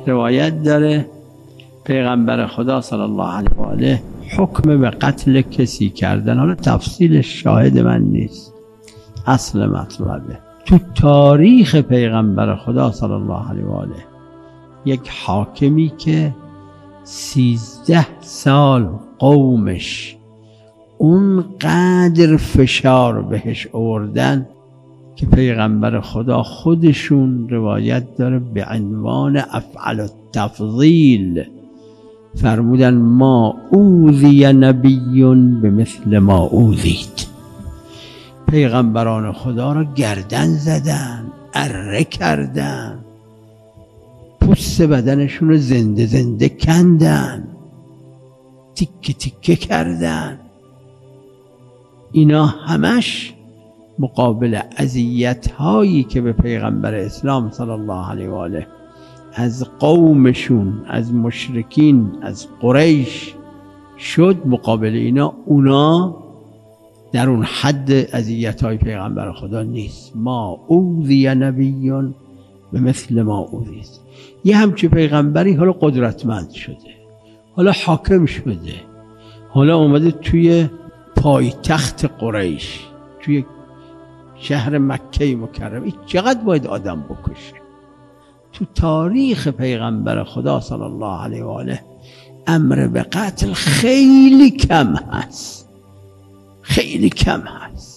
روایت داره پیغمبر خدا صلی الله علیه و آله حکم به قتل کسی کردن، حالا تفصیلش شاهد من نیست، اصل مطلبه تو تاریخ پیغمبر خدا صلی الله علیه و آله یک حاکمی که 13 سال قومش اونقدر فشار بهش آوردن که پیغمبر خدا خودشون روایت داره به عنوان افعل التفضیل فرمودن ما اوذی نبی به مثل ما اوذید، پیغمبران خدا را گردن زدن، اره کردن، پوست بدنشون رو زنده زنده کندن، تیکه تیکه کردن. اینا همش مقابل اذیت هایی که به پیغمبر اسلام صلی الله علیه و آله از قومشون، از مشرکین، از قریش شد، مقابل اینا اونا در اون حد اذیت های پیغمبر خدا نیست. ما اوذی نبی به مثل ما اوذید. یه همچه پیغمبری حالا قدرتمند شده، حالا حاکم شده، حالا اومده توی پایتخت قریش، توی شهر مکه مکرمه، چقدر باید آدم بکشه؟ تو تاریخ پیغمبر خدا صلی الله علیه و آله امر به قتل خیلی کم هست، خیلی کم هست.